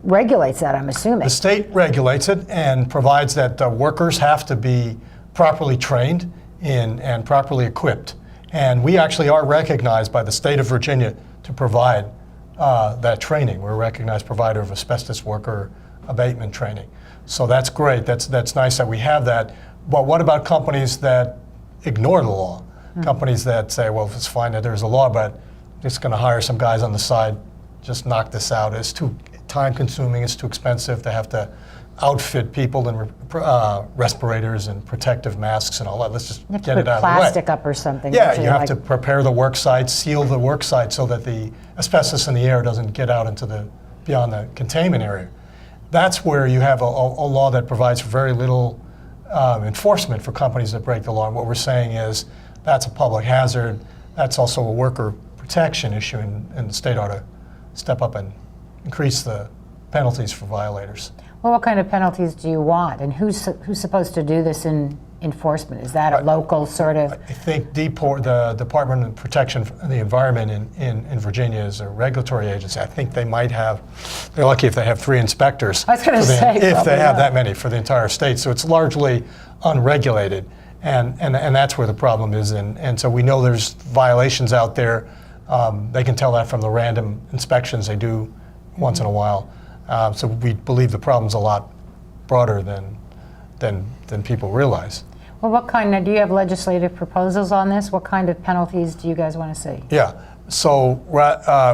regulates that, I'm assuming? The state regulates it and provides that workers have to be properly trained and properly equipped. And we actually are recognized by the state of Virginia to provide that training. We're a recognized provider of asbestos worker abatement training. So that's great, that's nice that we have that. But what about companies that ignore the law? Companies that say, well, it's fine that there's a law, but just going to hire some guys on the side, just knock this out. It's too time consuming, it's too expensive to have to outfit people in respirators and protective masks and all that. Let's just get it out of the way. Plastic up or something. Yeah, you have to prepare the work site, seal the work site so that the asbestos in the air doesn't get out into beyond the containment area. That's where you have a law that provides for very little enforcement for companies that break the law. And what we're saying is, that's a public hazard. That's also a worker protection issue, and the state ought to step up and increase the penalties for violators. Well, what kind of penalties do you want, and who's supposed to do this in enforcement? Is that a local sort of? I think the Department of Protection of the Environment in Virginia is a regulatory agency. I think they might have, they're lucky if they have 3 inspectors. I was going to say, if they have that many for the entire state. So it's largely unregulated. And that's where the problem is, and so we know there's violations out there. They can tell that from the random inspections they do once in a while. So we believe the problem's a lot broader than people realize. Well, do you have legislative proposals on this? What kind of penalties do you guys want to see? Yeah. So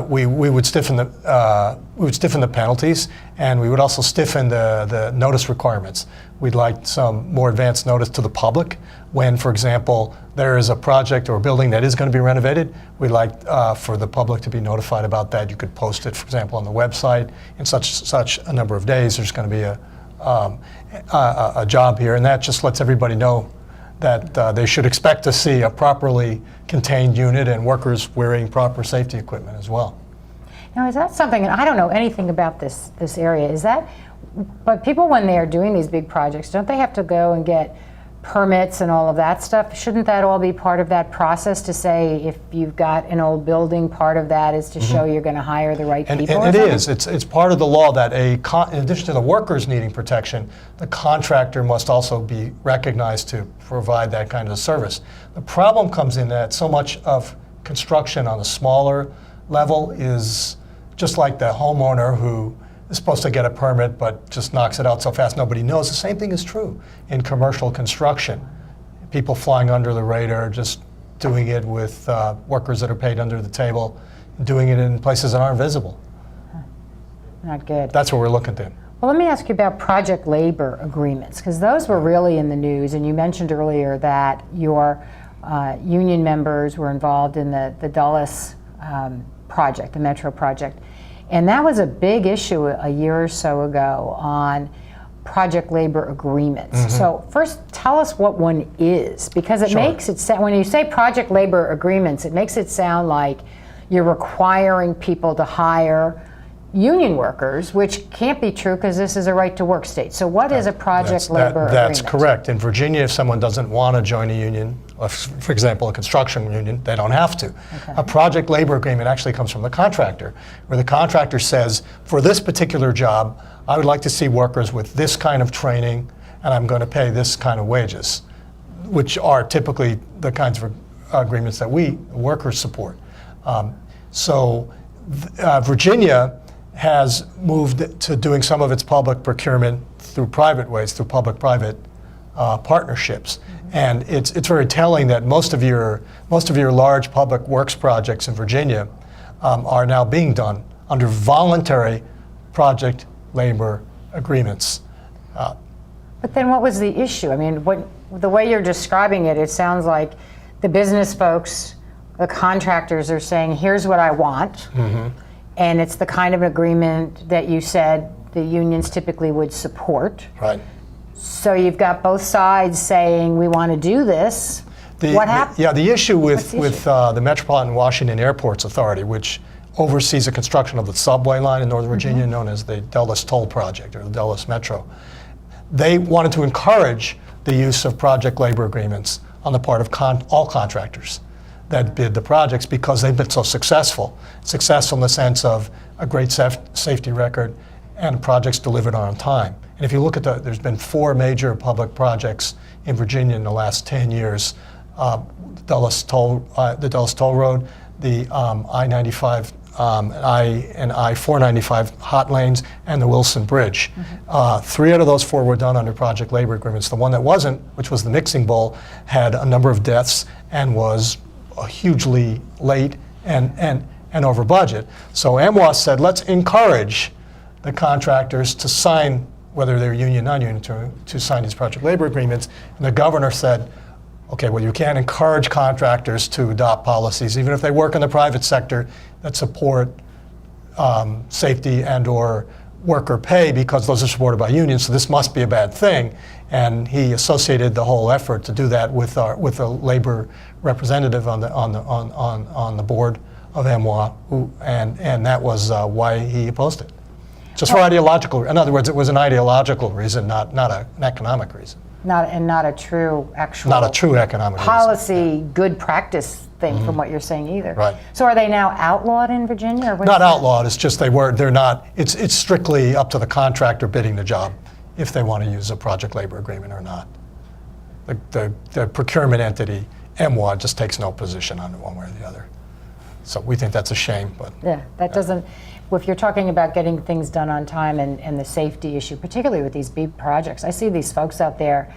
we would stiffen the penalties, and we would also stiffen the notice requirements. We'd like some more advanced notice to the public when, for example, there is a project or a building that is going to be renovated. We'd like for the public to be notified about that. You could post it, for example, on the website in such a number of days. There's going to be a job here, and that just lets everybody know that they should expect to see a properly contained unit and workers wearing proper safety equipment as well. Now, is that something, and I don't know anything about this area, is that, but people when they are doing these big projects, don't they have to go and get permits and all of that stuff? Shouldn't that all be part of that process to say if you've got an old building, part of that is to show you're going to hire the right people? And it is. It's part of the law that in addition to the workers needing protection, the contractor must also be recognized to provide that kind of service. The problem comes in that so much of construction on a smaller level is just like the homeowner who is supposed to get a permit but just knocks it out so fast nobody knows. The same thing is true in commercial construction. People flying under the radar, just doing it with workers that are paid under the table, doing it in places that aren't visible. Not good. That's what we're looking at. Well, let me ask you about project labor agreements, because those were really in the news, and you mentioned earlier that your union members were involved in the Dulles project, the Metro project. And that was a big issue a year or so ago on project labor agreements. So first, tell us what one is, because it makes it sound, when you say project labor agreements, it makes it sound like you're requiring people to hire union workers, which can't be true because this is a right-to-work state. So what is a project labor agreement? That's correct. In Virginia, if someone doesn't want to join a union, for example, a construction union, they don't have to. Okay. A project labor agreement actually comes from the contractor, where the contractor says, for this particular job, I would like to see workers with this kind of training, and I'm going to pay this kind of wages, which are typically the kinds of agreements that we, workers, support. Virginia has moved to doing some of its public procurement through private ways, through public-private partnerships. And it's very telling that most of your large public works projects in Virginia are now being done under voluntary project labor agreements. But then what was the issue? I mean, the way you're describing it, it sounds like the business folks, the contractors are saying, here's what I want. And it's the kind of agreement that you said the unions typically would support. Right. So you've got both sides saying, we want to do this. What happened? Yeah, the issue with the Metropolitan Washington Airports Authority, which oversees the construction of the subway line in Northern Virginia, known as the Dulles Toll Project, or the Dulles Metro, they wanted to encourage the use of project labor agreements on the part of all contractors that bid the projects because they've been so successful. Successful in the sense of a great safety record and projects delivered on time. And if you look at there's been 4 major public projects in Virginia in the last 10 years. The Dulles Toll Road, the I-95 and I-495 hot lanes, and the Wilson Bridge. 3 out of those 4 were done under project labor agreements. The one that wasn't, which was the Mixing Bowl, had a number of deaths and was hugely late and over budget. So MWAS said, let's encourage the contractors to sign, whether they're union, non-union, to sign these project labor agreements. And the governor said, okay, well, you can't encourage contractors to adopt policies, even if they work in the private sector, that support safety and or worker pay, because those are supported by unions, so this must be a bad thing. And he associated the whole effort to do that with a labor representative on the board of MWA, and that was why he opposed it. Just for ideological, in other words, it was an ideological reason, not an economic reason. Not a true actual. Not a true economic policy, reason. Good practice thing from what you're saying either. Right. So are they now outlawed in Virginia? Or not outlawed. It's just they're not. It's strictly up to the contractor bidding the job if they want to use a project labor agreement or not. The procurement entity, MWA, just takes no position on it one way or the other. So we think that's a shame. But yeah, that doesn't. If you're talking about getting things done on time and the safety issue, particularly with these big projects, I see these folks out there,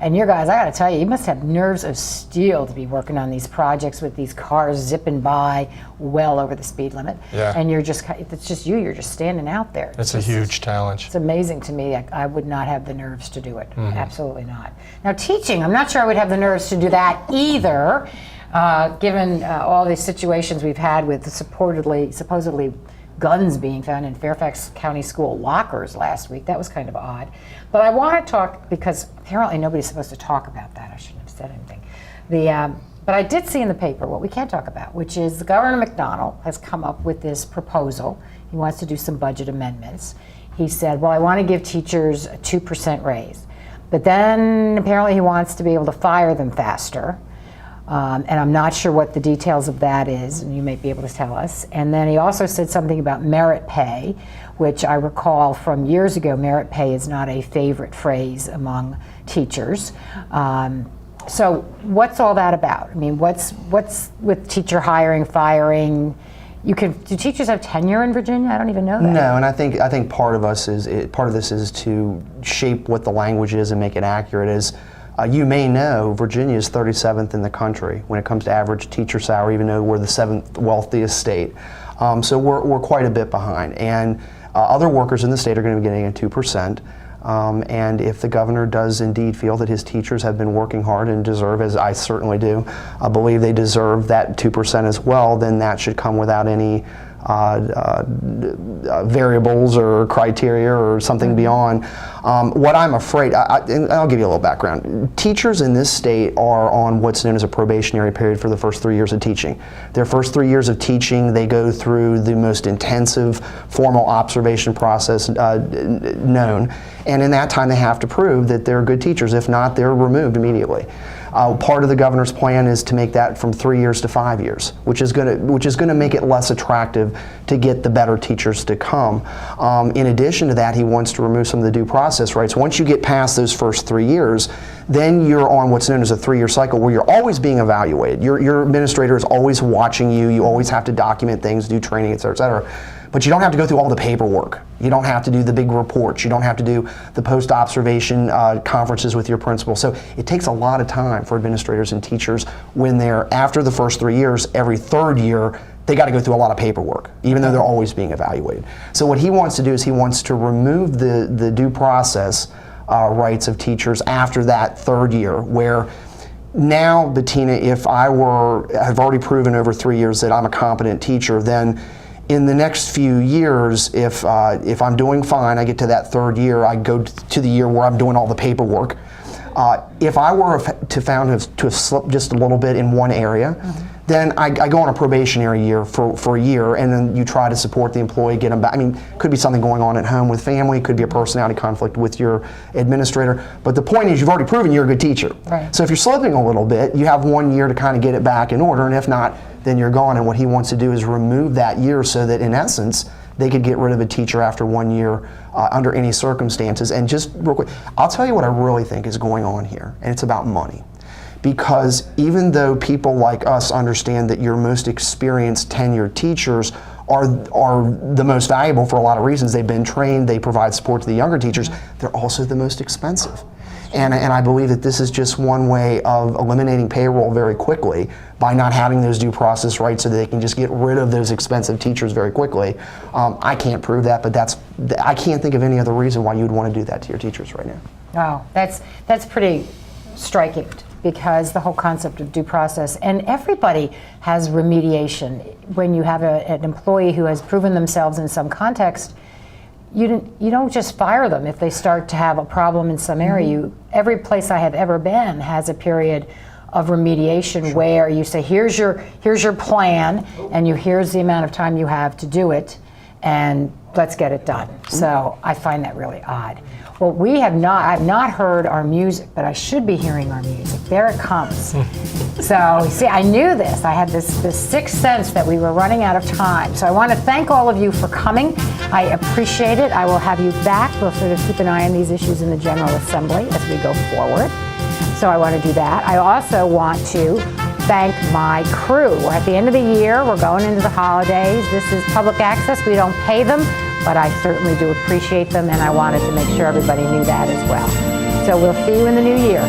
and your guys, I got to tell you must have nerves of steel to be working on these projects with these cars zipping by well over the speed limit. Yeah. And it's just you're just standing out there. It's a huge challenge. It's amazing to me. I would not have the nerves to do it. Absolutely not. Now teaching, I'm not sure I would have the nerves to do that either, given all these situations we've had with supposedly guns being found in Fairfax County School lockers last week. That was kind of odd. But I want to talk, because apparently nobody's supposed to talk about that. I shouldn't have said anything. But I did see in the paper what we can't talk about, which is Governor McDonnell has come up with this proposal. He wants to do some budget amendments. He said, well, I want to give teachers a 2% raise. But then apparently he wants to be able to fire them faster. And I'm not sure what the details of that is, and you may be able to tell us. And then he also said something about merit pay, which I recall from years ago, merit pay is not a favorite phrase among teachers. So what's all that about? I mean, what's with teacher hiring, firing? Do teachers have tenure in Virginia? I don't even know that. No, and I think part of this is to shape what the language is and make it accurate. You may know Virginia is 37th in the country when it comes to average teacher salary, even though we're the 7th wealthiest state. So we're quite a bit behind. And other workers in the state are going to be getting a 2%. And if the governor does indeed feel that his teachers have been working hard and deserve, as I certainly do, I believe they deserve that 2% as well, then that should come without any variables or criteria or something beyond. What I'm afraid, and I'll give you a little background. Teachers in this state are on what's known as a probationary period for the first 3 years of teaching. Their first 3 years of teaching, they go through the most intensive formal observation process known, and in that time they have to prove that they're good teachers. If not, they're removed immediately. Part of the governor's plan is to make that from 3 years to 5 years, which is going to make it less attractive to get the better teachers to come. In addition to that, he wants to remove some of the due process rights. Once you get past those first 3 years, then you're on what's known as a 3-year cycle where you're always being evaluated. Your administrator is always watching you. You always have to document things, do training, et cetera, et cetera. But you don't have to go through all the paperwork. You don't have to do the big reports. You don't have to do the post-observation conferences with your principal. So it takes a lot of time for administrators and teachers when they're, after the first 3 years, every third year, they got to go through a lot of paperwork, even though they're always being evaluated. So what he wants to do is he wants to remove the due process rights of teachers after that third year, where now, Bettina, if I have already proven over 3 years that I'm a competent teacher, then in the next few years, if I'm doing fine, I get to that third year, I go to the year where I'm doing all the paperwork. If I were to have slipped just a little bit in one area, then I go on a probationary year for a year, and then you try to support the employee, get them back. I mean, could be something going on at home with family, could be a personality conflict with your administrator. But the point is, you've already proven you're a good teacher. Right. So if you're slipping a little bit, you have 1 year to kind of get it back in order, and if not, then you're gone. And what he wants to do is remove that year so that, in essence, they could get rid of a teacher after 1 year under any circumstances. And just real quick, I'll tell you what I really think is going on here, and it's about money. Because even though people like us understand that your most experienced tenured teachers are the most valuable for a lot of reasons, they've been trained, they provide support to the younger teachers, they're also the most expensive. And I believe that this is just one way of eliminating payroll very quickly by not having those due process rights so that they can just get rid of those expensive teachers very quickly. I can't prove that, but I can't think of any other reason why you'd want to do that to your teachers right now. Wow, that's pretty striking, because the whole concept of due process, and everybody has remediation. When you have an employee who has proven themselves in some context, you don't just fire them if they start to have a problem in some area. Every place I have ever been has a period of remediation where you say, here's your plan, and here's the amount of time you have to do it, and let's get it done. So I find that really odd. Well, I've not heard our music, but I should be hearing our music. There it comes. So, see, I knew this. I had this sixth sense that we were running out of time. So I want to thank all of you for coming. I appreciate it. I will have you back. We'll sort of keep an eye on these issues in the General Assembly as we go forward. So I want to do that. I also want to thank my crew. We're at the end of the year. We're going into the holidays. This is public access. We don't pay them, but I certainly do appreciate them, and I wanted to make sure everybody knew that as well. So we'll see you in the new year.